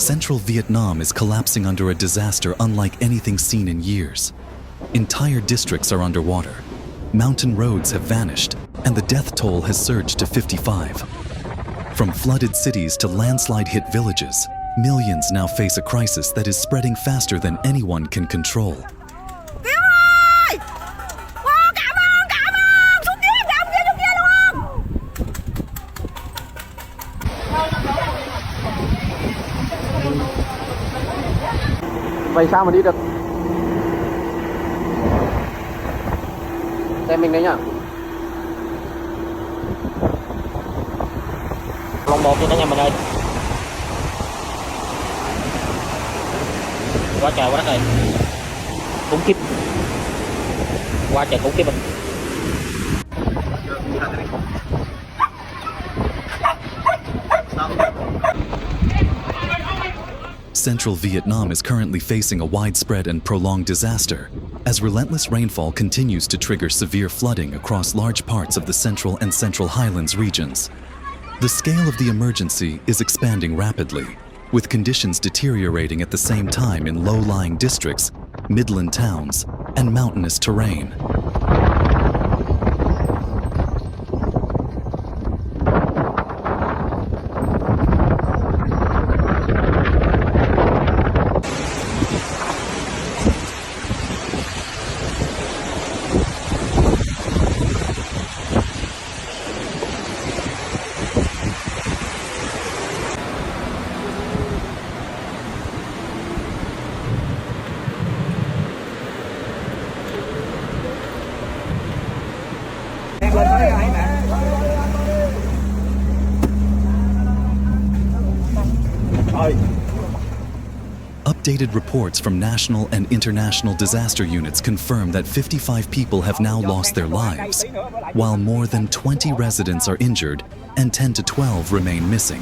Central Vietnam is collapsing under a disaster unlike anything seen in years. Entire districts are underwater. Mountain roads have vanished, and the death toll has surged to 55. From flooded cities to landslide-hit villages, millions now face a crisis that is spreading faster than anyone can control. Vậy sao mà đi được? Xem mình đấy nhá. Lòng một cho cả nhà mình ơi. Quá trời quá đất ơi. Khủng khiếp. Quá trời khủng khiếp mình. Central Vietnam is currently facing a widespread and prolonged disaster, as relentless rainfall continues to trigger severe flooding across large parts of the Central and Central Highlands regions. The scale of the emergency is expanding rapidly, with conditions deteriorating at the same time in low-lying districts, midland towns, and mountainous terrain. Updated reports from national and international disaster units confirm that 55 people have now lost their lives, while more than 20 residents are injured and 10 to 12 remain missing.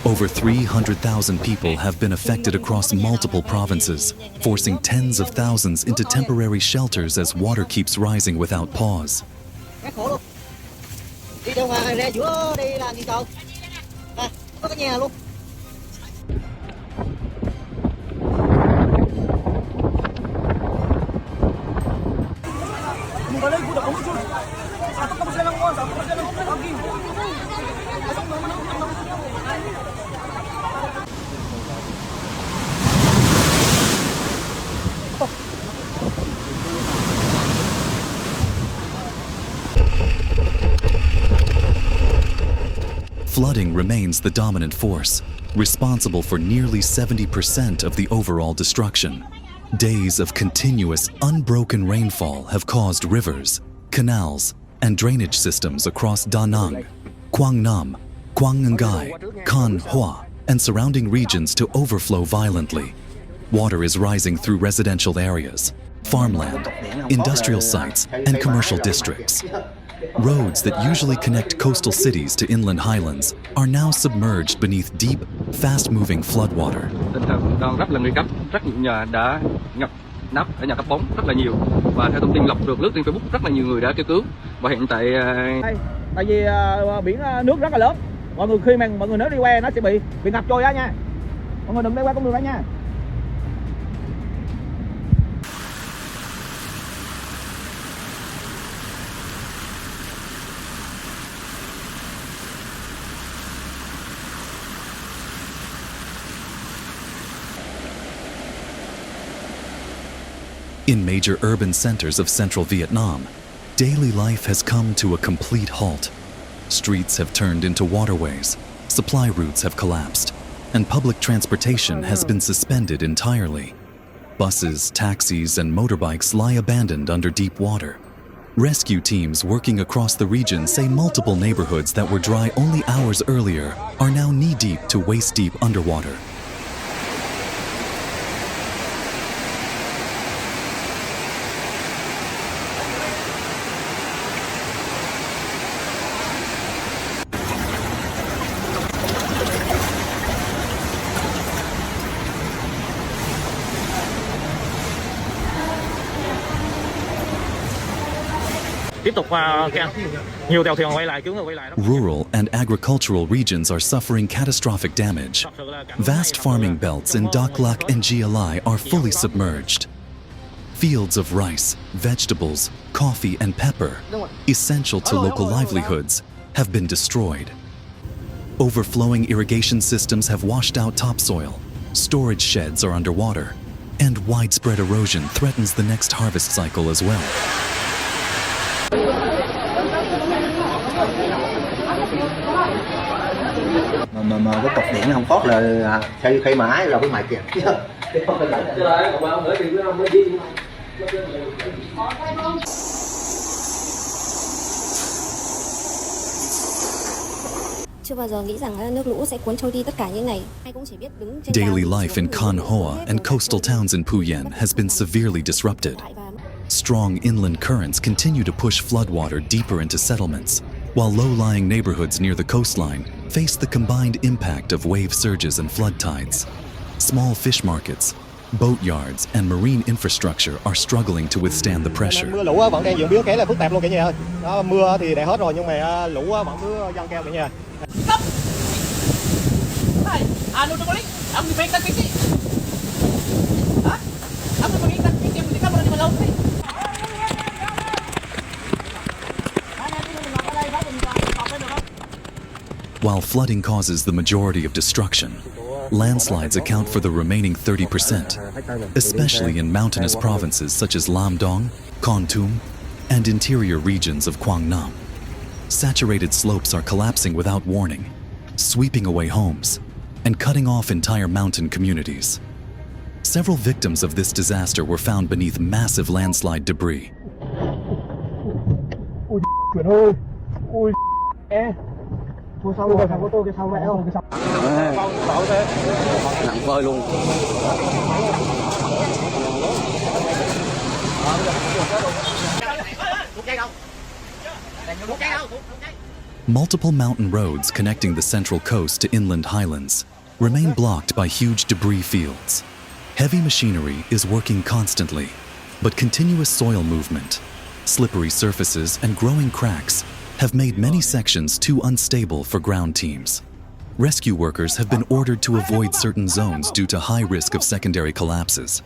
Over 300,000 people have been affected across multiple provinces, forcing tens of thousands into temporary shelters as water keeps rising without pause. Flooding remains the dominant force, responsible for nearly 70% of the overall destruction. Days of continuous, unbroken rainfall have caused rivers, canals, and drainage systems across Da Nang, Quang Nam, Quang Ngai, Khanh Hoa, and surrounding regions to overflow violently. Water is rising through residential areas, farmland, industrial sites, and commercial districts. Roads that usually connect coastal cities to inland highlands are now submerged beneath deep, fast-moving floodwater. Còn rất là nguy cấp, rất nhiều nhà đã ngập nắp ở nhà cấp 4 rất là nhiều, và theo thông tin lọc được lướt trên Facebook rất là nhiều người đã kêu cứu, và hiện tại tại vì biển nước rất là lớn, mọi người nếu đi qua nó sẽ bị ngập trôi á nha, mọi người đừng đi qua con đường đó nha. In major urban centers of central Vietnam, daily life has come to a complete halt. Streets have turned into waterways, supply routes have collapsed, and public transportation has been suspended entirely. Buses, taxis, and motorbikes lie abandoned under deep water. Rescue teams working across the region say multiple neighborhoods that were dry only hours earlier are now knee-deep to waist-deep underwater. tiếp tục nhiều tàu thuyền quay lại cứu người quay lại. Rural and agricultural regions are suffering catastrophic damage. Vast farming belts in Dak Lak and Gia Lai are fully submerged. Fields of rice, vegetables, coffee and pepper, essential to local livelihoods, have been destroyed. Overflowing irrigation systems have washed out topsoil, storage sheds are underwater, and widespread erosion threatens the next harvest cycle as well. Mà cái cọc điện không thoát là khi mà ái là cái mạch kìa. Chưa bao giờ nghĩ rằng nước lũ sẽ cuốn trôi đi tất cả những này. Ai cũng chỉ biết đứng trên Daily life in Khanh Hoa and coastal towns in Phu Yen has been severely disrupted. Strong inland currents continue to push floodwater deeper into settlements, while low-lying neighborhoods near the coastline face the combined impact of wave surges and flood tides. Small fish markets, boat yards and marine infrastructure are struggling to withstand the pressure. Mưa lũ vẫn đang diễn biến khá là phức tạp luôn cả nhà ơi. Đó, mưa thì đã hết rồi nhưng mà lũ vẫn cứ dâng cao cả nhà. While flooding causes the majority of destruction, landslides account for the remaining 30%, especially in mountainous provinces such as Lam Dong, Kon Tum, and interior regions of Quang Nam. Saturated slopes are collapsing without warning, sweeping away homes, and cutting off entire mountain communities. Several victims of this disaster were found beneath massive landslide debris. Nặng phơi luôn. Multiple mountain roads connecting the central coast to inland highlands remain blocked by huge debris fields. Heavy machinery is working constantly, but continuous soil movement, slippery surfaces and growing cracks have made many sections too unstable for ground teams. Rescue workers have been ordered to avoid certain zones due to high risk of secondary collapses.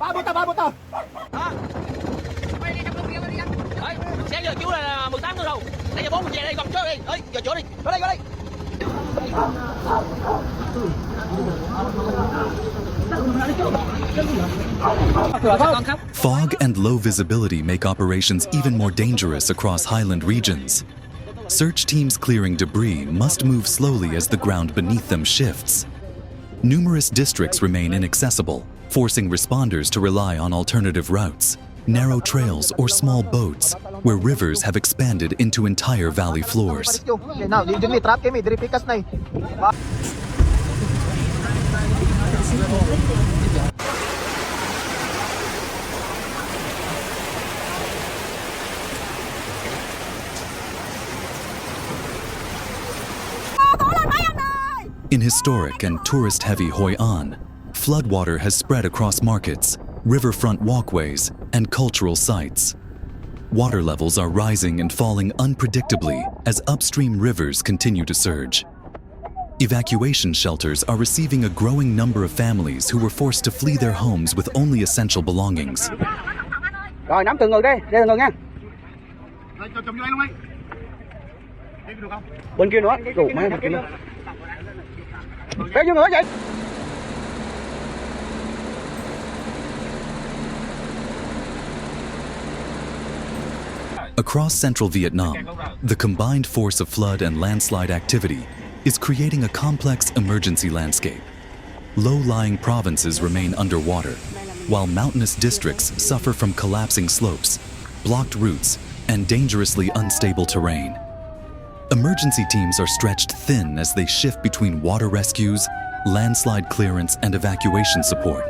Fog and low visibility make operations even more dangerous across highland regions. Search teams clearing debris must move slowly as the ground beneath them shifts. Numerous districts remain inaccessible, forcing responders to rely on alternative routes, narrow trails or small boats, where rivers have expanded into entire valley floors. In historic and tourist-heavy Hoi An, floodwater has spread across markets, riverfront walkways, and cultural sites. Water levels are rising and falling unpredictably as upstream rivers continue to surge. Evacuation shelters are receiving a growing number of families who were forced to flee their homes with only essential belongings. Rồi, nắm từng người đi, ra từng người nha. Bên kia nữa, đủ mấy bên kia nữa. Kéo vô nữa vậy. Across central Vietnam, the combined force of flood and landslide activity is creating a complex emergency landscape. Low-lying provinces remain underwater, while mountainous districts suffer from collapsing slopes, blocked routes, and dangerously unstable terrain. Emergency teams are stretched thin as they shift between water rescues, landslide clearance, and evacuation support.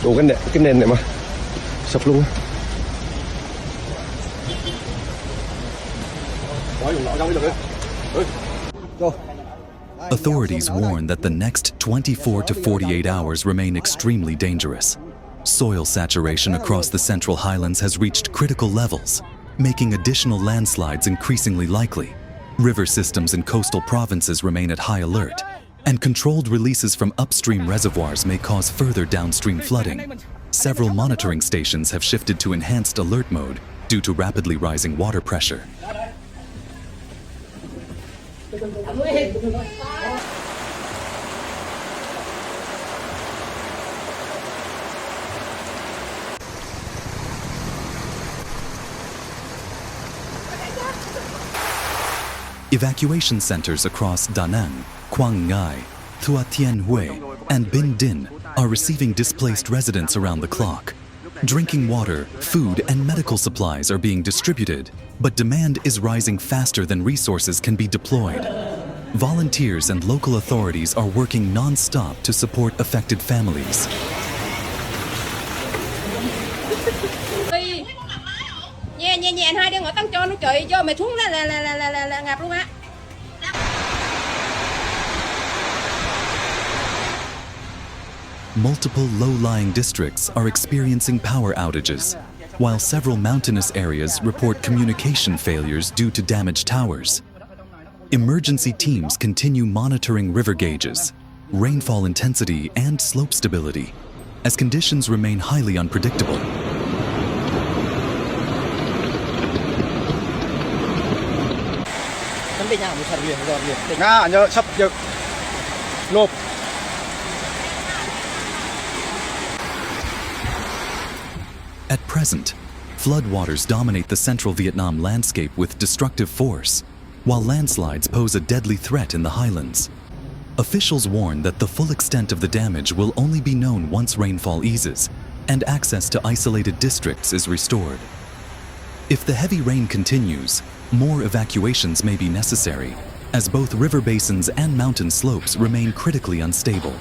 Ủa cái nền này mà sập luôn á. Bỏ dùng nọ trong cái được đi. Authorities warn that the next 24 to 48 hours remain extremely dangerous. Soil saturation across the Central Highlands has reached critical levels, making additional landslides increasingly likely. River systems in coastal provinces remain at high alert, and controlled releases from upstream reservoirs may cause further downstream flooding. Several monitoring stations have shifted to enhanced alert mode due to rapidly rising water pressure. Evacuation centers across Da Nang, Quang Ngai, Thua Tien Hue, and Bin Din are receiving displaced residents around the clock. Drinking water, food, and medical supplies are being distributed, but demand is rising faster than resources can be deployed. Volunteers and local authorities are working non-stop to support affected families. Nhẹ hai đứa ngồi tăng cho nó trời cho mày xuống là ngập luôn á. Multiple low-lying districts are experiencing power outages, while several mountainous areas report communication failures due to damaged towers. Emergency teams continue monitoring river gauges, rainfall intensity, and slope stability, as conditions remain highly unpredictable. At present, floodwaters dominate the central Vietnam landscape with destructive force, while landslides pose a deadly threat in the highlands. Officials warn that the full extent of the damage will only be known once rainfall eases and access to isolated districts is restored. If the heavy rain continues, more evacuations may be necessary, as both river basins and mountain slopes remain critically unstable.